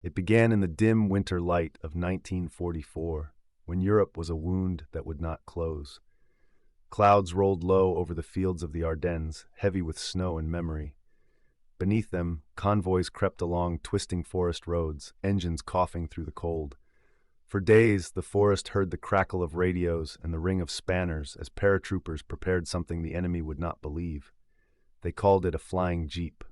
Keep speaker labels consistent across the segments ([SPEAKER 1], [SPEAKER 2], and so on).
[SPEAKER 1] It began in the dim winter light of 1944, when Europe was a wound that would not close. Clouds rolled low over the fields of the Ardennes, heavy with snow and memory. Beneath them, convoys crept along twisting forest roads, engines coughing through the cold. For days, the forest heard the crackle of radios and the ring of spanners as paratroopers prepared something the enemy would not believe. They called it a flying jeep,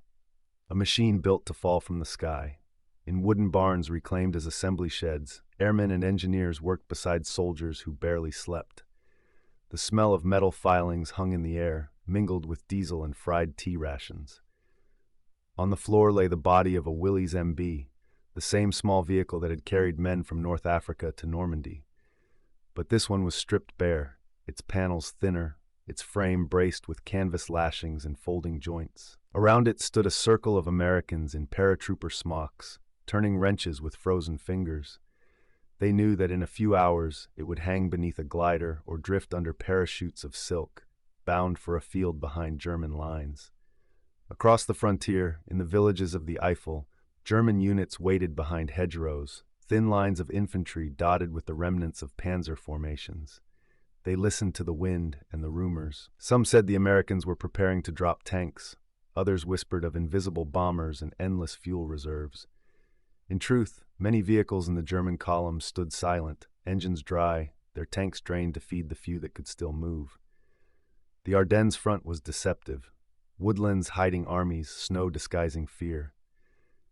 [SPEAKER 1] a machine built to fall from the sky. In wooden barns reclaimed as assembly sheds, airmen and engineers worked beside soldiers who barely slept. The smell of metal filings hung in the air, mingled with diesel and fried tea rations. On the floor lay the body of a Willys MB, the same small vehicle that had carried men from North Africa to Normandy. But this one was stripped bare, its panels thinner, its frame braced with canvas lashings and folding joints. Around it stood a circle of Americans in paratrooper smocks, turning wrenches with frozen fingers. They knew that in a few hours it would hang beneath a glider or drift under parachutes of silk, bound for a field behind German lines. Across the frontier, in the villages of the Eifel, German units waited behind hedgerows, thin lines of infantry dotted with the remnants of panzer formations. They listened to the wind and the rumors. Some said the Americans were preparing to drop tanks. Others whispered of invisible bombers and endless fuel reserves. In truth, many vehicles in the German columns stood silent, engines dry, their tanks drained to feed the few that could still move. The Ardennes front was deceptive. Woodlands hiding armies, snow disguising fear.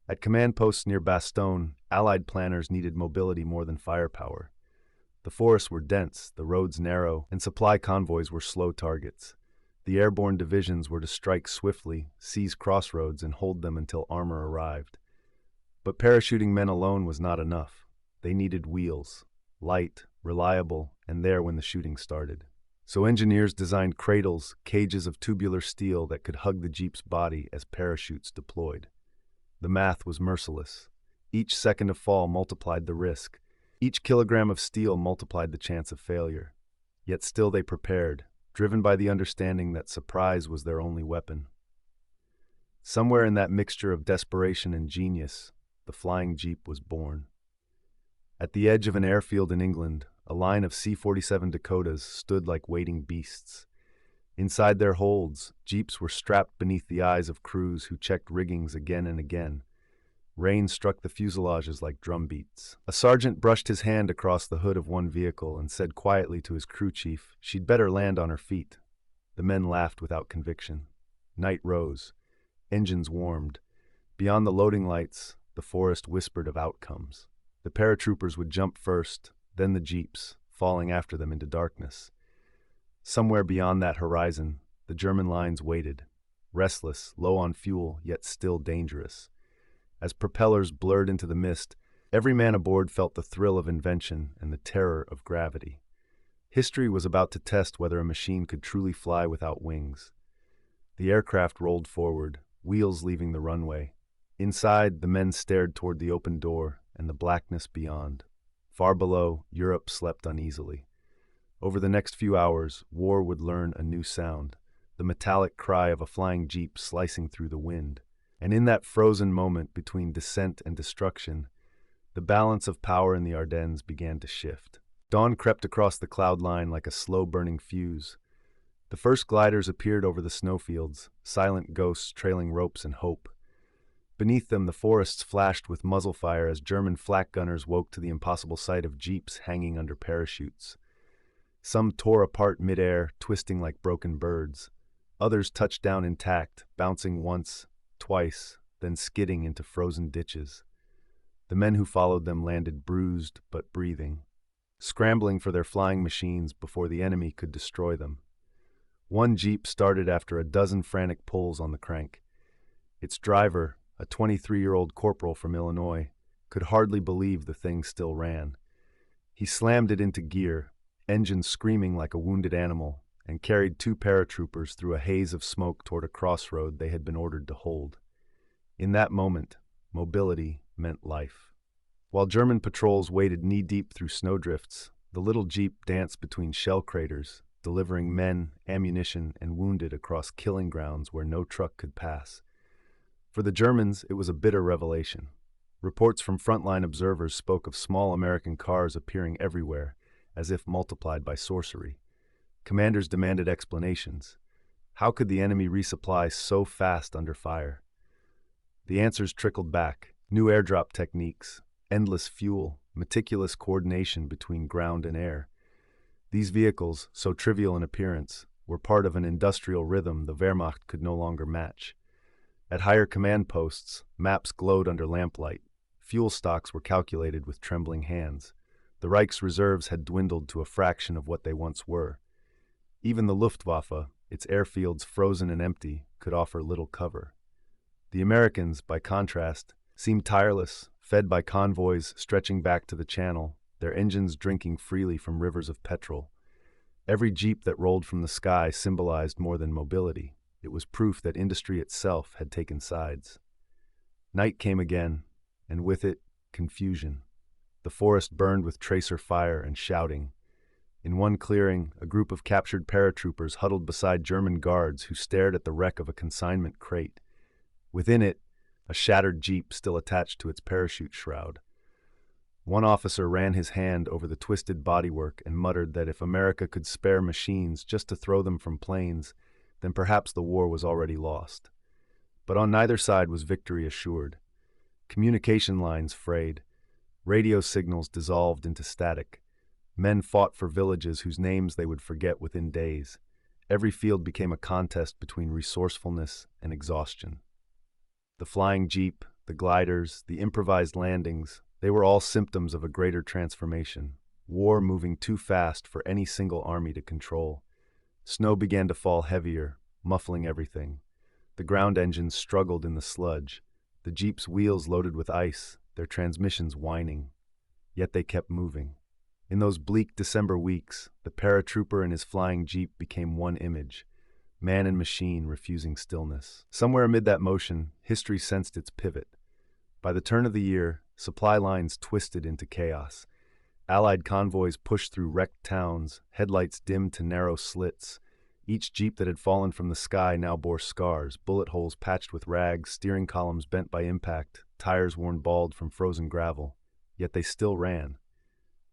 [SPEAKER 1] At command posts near Bastogne, Allied planners needed mobility more than firepower. The forests were dense, the roads narrow, and supply convoys were slow targets. The airborne divisions were to strike swiftly, seize crossroads, and hold them until armor arrived. But parachuting men alone was not enough. They needed wheels, light, reliable, and there when the shooting started. So engineers designed cradles, cages of tubular steel that could hug the jeep's body as parachutes deployed. The math was merciless. Each second of fall multiplied the risk. Each kilogram of steel multiplied the chance of failure. Yet still they prepared, driven by the understanding that surprise was their only weapon. Somewhere in that mixture of desperation and genius, the flying jeep was born. At the edge of an airfield in England, a line of C-47 Dakotas stood like waiting beasts. Inside their holds, jeeps were strapped beneath the eyes of crews who checked riggings again and again. Rain struck the fuselages like drumbeats. A sergeant brushed his hand across the hood of one vehicle and said quietly to his crew chief, "She'd better land on her feet." The men laughed without conviction. Night rose. Engines warmed. Beyond the loading lights, the forest whispered of outcomes. The paratroopers would jump first, then the jeeps, falling after them into darkness. Somewhere beyond that horizon, the German lines waited, restless, low on fuel, yet still dangerous. As propellers blurred into the mist, every man aboard felt the thrill of invention and the terror of gravity. History was about to test whether a machine could truly fly without wings. The aircraft rolled forward, wheels leaving the runway. Inside, the men stared toward the open door and the blackness beyond. Far below, Europe slept uneasily. Over the next few hours, war would learn a new sound, the metallic cry of a flying jeep slicing through the wind. And in that frozen moment between descent and destruction, the balance of power in the Ardennes began to shift. Dawn crept across the cloud line like a slow-burning fuse. The first gliders appeared over the snowfields, silent ghosts trailing ropes and hope. Beneath them, the forests flashed with muzzle fire as German flak gunners woke to the impossible sight of jeeps hanging under parachutes. Some tore apart midair, twisting like broken birds. Others touched down intact, bouncing once, twice, then skidding into frozen ditches. The men who followed them landed bruised but breathing, scrambling for their flying machines before the enemy could destroy them. One jeep started after a dozen frantic pulls on the crank. Its driver, a 23-year-old corporal from Illinois, could hardly believe the thing still ran. He slammed it into gear, engine screaming like a wounded animal, and carried two paratroopers through a haze of smoke toward a crossroad they had been ordered to hold. In that moment, mobility meant life. While German patrols waded knee-deep through snowdrifts, the little jeep danced between shell craters, delivering men, ammunition, and wounded across killing grounds where no truck could pass. For the Germans, it was a bitter revelation. Reports from frontline observers spoke of small American cars appearing everywhere, as if multiplied by sorcery. Commanders demanded explanations. How could the enemy resupply so fast under fire? The answers trickled back: new airdrop techniques, endless fuel, meticulous coordination between ground and air. These vehicles, so trivial in appearance, were part of an industrial rhythm the Wehrmacht could no longer match. At higher command posts, maps glowed under lamplight. Fuel stocks were calculated with trembling hands. The Reich's reserves had dwindled to a fraction of what they once were. Even the Luftwaffe, its airfields frozen and empty, could offer little cover. The Americans, by contrast, seemed tireless, fed by convoys stretching back to the Channel, their engines drinking freely from rivers of petrol. Every jeep that rolled from the sky symbolized more than mobility. It was proof that industry itself had taken sides. Night came again, and with it, confusion. The forest burned with tracer fire and shouting. In one clearing, a group of captured paratroopers huddled beside German guards who stared at the wreck of a consignment crate. Within it, a shattered jeep still attached to its parachute shroud. One officer ran his hand over the twisted bodywork and muttered that if America could spare machines just to throw them from planes, then perhaps the war was already lost. But on neither side was victory assured. Communication lines frayed. Radio signals dissolved into static. Men fought for villages whose names they would forget within days. Every field became a contest between resourcefulness and exhaustion. The flying jeep, the gliders, the improvised landings, they were all symptoms of a greater transformation. War moving too fast for any single army to control. Snow began to fall heavier, muffling everything. The ground engines struggled in the sludge. The jeep's wheels loaded with ice, their transmissions whining. Yet they kept moving. In those bleak December weeks, the paratrooper and his flying jeep became one image, man and machine refusing stillness. Somewhere amid that motion, history sensed its pivot. By the turn of the year, supply lines twisted into chaos. Allied convoys pushed through wrecked towns, headlights dimmed to narrow slits. Each jeep that had fallen from the sky now bore scars, bullet holes patched with rags, steering columns bent by impact, tires worn bald from frozen gravel. Yet they still ran.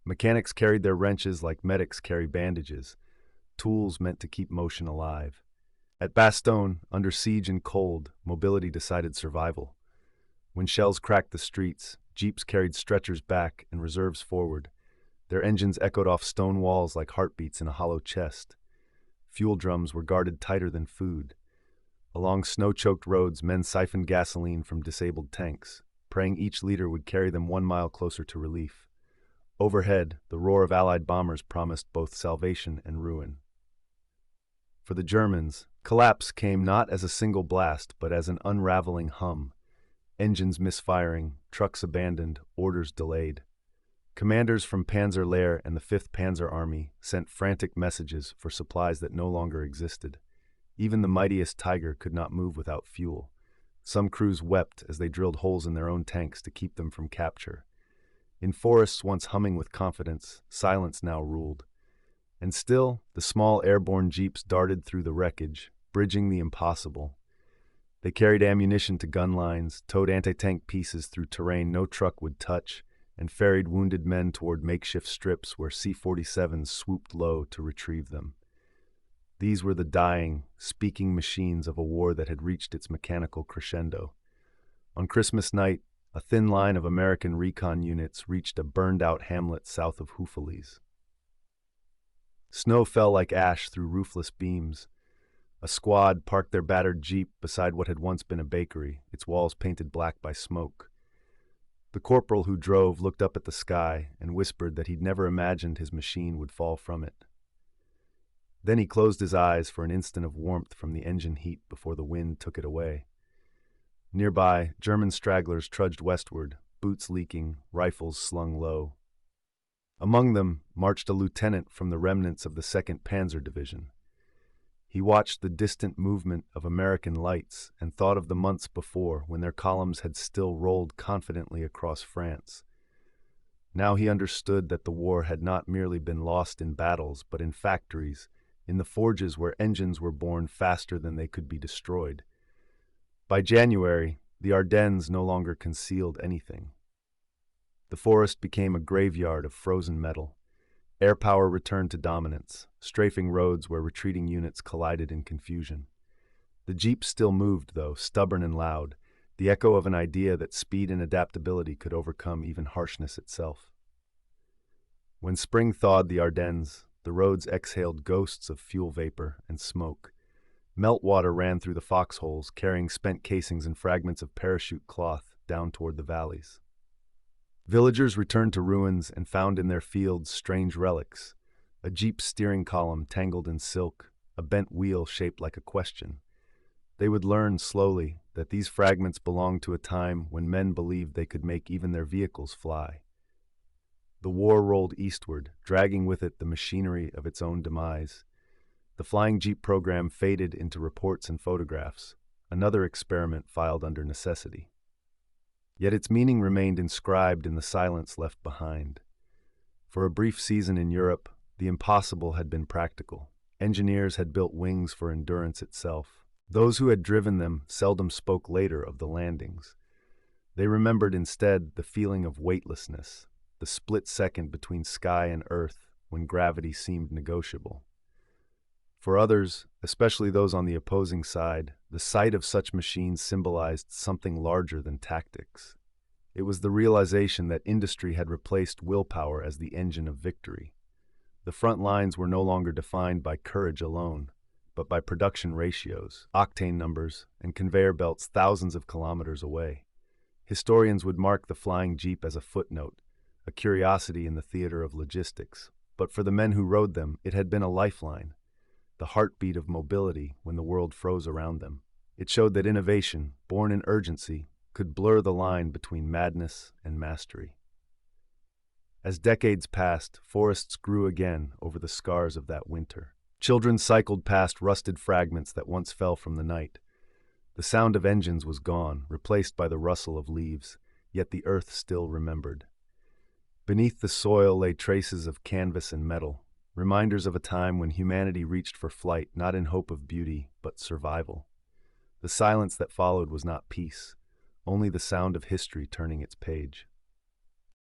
[SPEAKER 1] Mechanics carried their wrenches like medics carry bandages, tools meant to keep motion alive. At Bastogne, under siege and cold, mobility decided survival. When shells cracked the streets, jeeps carried stretchers back and reserves forward. Their engines echoed off stone walls like heartbeats in a hollow chest. Fuel drums were guarded tighter than food. Along snow-choked roads, men siphoned gasoline from disabled tanks, praying each liter would carry them 1 mile closer to relief. Overhead, the roar of Allied bombers promised both salvation and ruin. For the Germans, collapse came not as a single blast, but as an unraveling hum. Engines misfiring, trucks abandoned, orders delayed. Commanders from Panzer Lehr and the 5th Panzer Army sent frantic messages for supplies that no longer existed. Even the mightiest Tiger could not move without fuel. Some crews wept as they drilled holes in their own tanks to keep them from capture. In forests once humming with confidence, silence now ruled. And still, the small airborne jeeps darted through the wreckage, bridging the impossible. They carried ammunition to gun lines, towed anti-tank pieces through terrain no truck would touch, and ferried wounded men toward makeshift strips where C-47s swooped low to retrieve them. These were the dying, speaking machines of a war that had reached its mechanical crescendo. On Christmas night, a thin line of American recon units reached a burned-out hamlet south of Houffalize. Snow fell like ash through roofless beams. A squad parked their battered jeep beside what had once been a bakery, its walls painted black by smoke. The corporal who drove looked up at the sky and whispered that he'd never imagined his machine would fall from it. Then he closed his eyes for an instant of warmth from the engine heat before the wind took it away. Nearby, German stragglers trudged westward, boots leaking, rifles slung low. Among them marched a lieutenant from the remnants of the 2nd Panzer Division. He watched the distant movement of American lights and thought of the months before when their columns had still rolled confidently across France. Now he understood that the war had not merely been lost in battles, but in factories, in the forges where engines were born faster than they could be destroyed. By January, the Ardennes no longer concealed anything. The forest became a graveyard of frozen metal. Air power returned to dominance, strafing roads where retreating units collided in confusion. The jeep still moved, though, stubborn and loud, the echo of an idea that speed and adaptability could overcome even harshness itself. When spring thawed the Ardennes, the roads exhaled ghosts of fuel vapor and smoke. Meltwater ran through the foxholes, carrying spent casings and fragments of parachute cloth down toward the valleys. Villagers returned to ruins and found in their fields strange relics: a jeep steering column tangled in silk, a bent wheel shaped like a question. They would learn slowly that these fragments belonged to a time when men believed they could make even their vehicles fly. The war rolled eastward, dragging with it the machinery of its own demise. The flying jeep program faded into reports and photographs, another experiment filed under necessity. Yet its meaning remained inscribed in the silence left behind. For a brief season in Europe, the impossible had been practical. Engineers had built wings for endurance itself. Those who had driven them seldom spoke later of the landings. They remembered instead the feeling of weightlessness, the split second between sky and earth when gravity seemed negotiable. For others, especially those on the opposing side, the sight of such machines symbolized something larger than tactics. It was the realization that industry had replaced willpower as the engine of victory. The front lines were no longer defined by courage alone, but by production ratios, octane numbers, and conveyor belts thousands of kilometers away. Historians would mark the flying jeep as a footnote, a curiosity in the theater of logistics, but for the men who rode them, it had been a lifeline, the heartbeat of mobility when the world froze around them. It showed that innovation, born in urgency, could blur the line between madness and mastery. As decades passed, forests grew again over the scars of that winter. Children cycled past rusted fragments that once fell from the night. The sound of engines was gone, replaced by the rustle of leaves, yet the earth still remembered. Beneath the soil lay traces of canvas and metal, reminders of a time when humanity reached for flight not in hope of beauty, but survival. The silence that followed was not peace, only the sound of history turning its page.